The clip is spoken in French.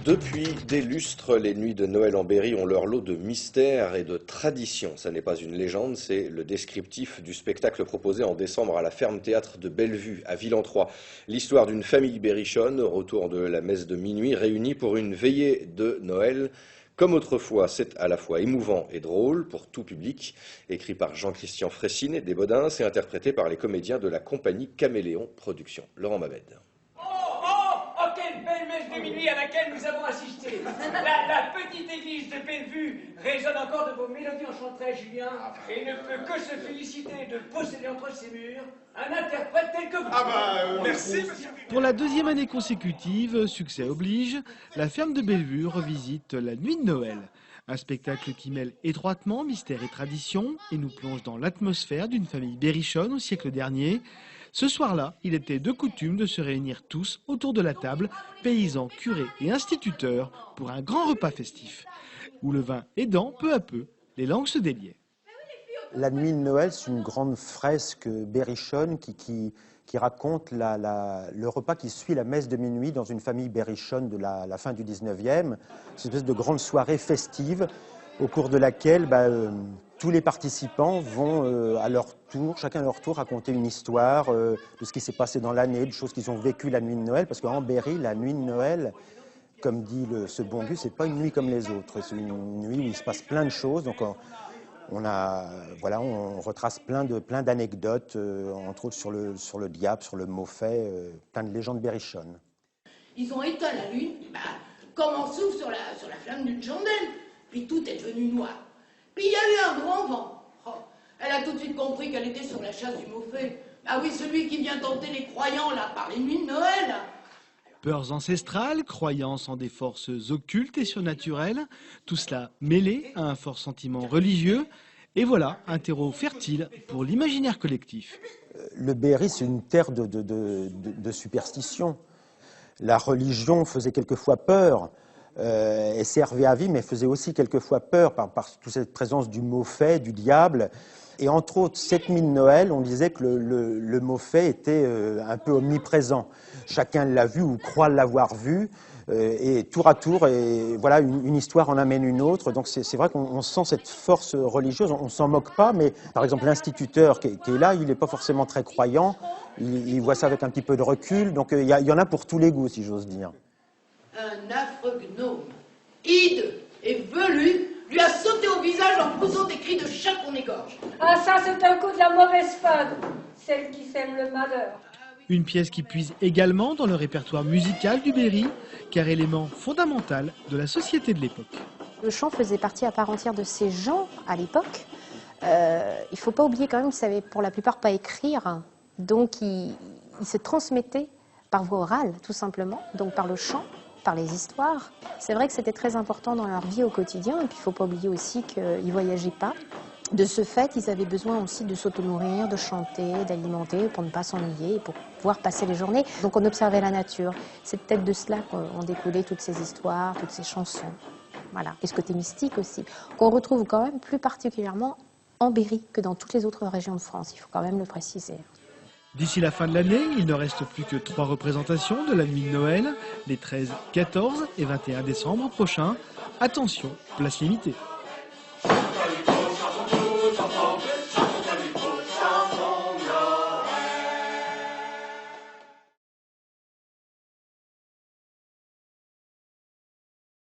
Depuis des lustres, les nuits de Noël en Berry ont leur lot de mystères et de traditions. Ça n'est pas une légende, c'est le descriptif du spectacle proposé en décembre à la Ferme-Théâtre de Bellevue, à Villentroy. L'histoire d'une famille berrichonne, au retour de la messe de minuit, réunie pour une veillée de Noël. Comme autrefois, c'est à la fois émouvant et drôle pour tout public, écrit par Jean-Christian Fressine des Bodins et interprété par les comédiens de la compagnie Caméléon Productions. Laurent Mabed. Quelle belle messe de minuit à laquelle nous avons assisté. La petite église de Bellevue résonne encore de vos mélodies enchanteresses, Julien, et ne peut que se féliciter de posséder entre ses murs un interprète tel que vous. Merci, monsieur. Pour la deuxième année consécutive, succès oblige, la ferme de Bellevue revisite la nuit de Noël. Un spectacle qui mêle étroitement mystère et tradition et nous plonge dans l'atmosphère d'une famille berrichonne au siècle dernier. Ce soir-là, il était de coutume de se réunir tous autour de la table, paysans, curés et instituteurs, pour un grand repas festif, où le vin aidant, peu à peu, les langues se déliaient. La nuit de Noël, c'est une grande fresque berrichonne qui raconte le repas qui suit la messe de minuit dans une famille berrichonne de la fin du 19e. C'est une espèce de grande soirée festive au cours de laquelle tous les participants vont à leur tour, chacun à leur tour, raconter une histoire de ce qui s'est passé dans l'année, de choses qu'ils ont vécues la nuit de Noël. Parce qu'en Berry, la nuit de Noël, comme dit ce bon Gus, c'est pas une nuit comme les autres. C'est une nuit où il se passe plein de choses. Donc on retrace plein d'anecdotes, entre autres sur le diable, sur le maufet, plein de légendes berrichonnes. Ils ont éteint la lune, comme on souffle sur la flamme d'une chandelle. Puis tout est devenu noir. Puis il y a eu un grand vent. Elle a tout de suite compris qu'elle était sur la chasse du maufet. Ah oui, celui qui vient tenter les croyants là par les nuits de Noël. Peurs ancestrales, croyances en des forces occultes et surnaturelles, tout cela mêlé à un fort sentiment religieux. Et voilà un terreau fertile pour l'imaginaire collectif. Le Berry, c'est une terre de superstition. La religion faisait quelquefois peur. Et servait à vie, mais faisait aussi quelquefois peur par toute cette présence du maufet, du diable. Et entre autres, cette nuit de Noël, on disait que le maufet était un peu omniprésent. Chacun l'a vu ou croit l'avoir vu, et tour à tour, et voilà, une histoire en amène une autre. Donc c'est vrai qu'on sent cette force religieuse, on s'en moque pas, mais par exemple l'instituteur qui est là, il n'est pas forcément très croyant, il voit ça avec un petit peu de recul, donc il y en a pour tous les goûts, si j'ose dire. Un affreux gnome, hideux et velu, lui a sauté au visage en poussant des cris de chat qu'on égorge. Ah ça, c'est un coup de la mauvaise femme, celle qui sème le malheur. Une pièce qui puise également dans le répertoire musical du Berry, car élément fondamental de la société de l'époque. Le chant faisait partie à part entière de ces gens à l'époque. Il ne faut pas oublier quand même qu'ils ne savaient pour la plupart pas écrire, donc ils se transmettaient par voie orale, tout simplement, donc par le chant, par les histoires. C'est vrai que c'était très important dans leur vie au quotidien, et puis il ne faut pas oublier aussi qu'ils ne voyageaient pas. De ce fait, ils avaient besoin aussi de s'auto-nourrir, de chanter, d'alimenter pour ne pas s'ennuyer, pour pouvoir passer les journées. Donc on observait la nature. C'est peut-être de cela qu'ont découlé toutes ces histoires, toutes ces chansons. Voilà. Et ce côté mystique aussi, qu'on retrouve quand même plus particulièrement en Berry que dans toutes les autres régions de France, il faut quand même le préciser. D'ici la fin de l'année, il ne reste plus que 3 représentations de la nuit de Noël, les 13, 14 et 21 décembre prochains. Attention, place limitée.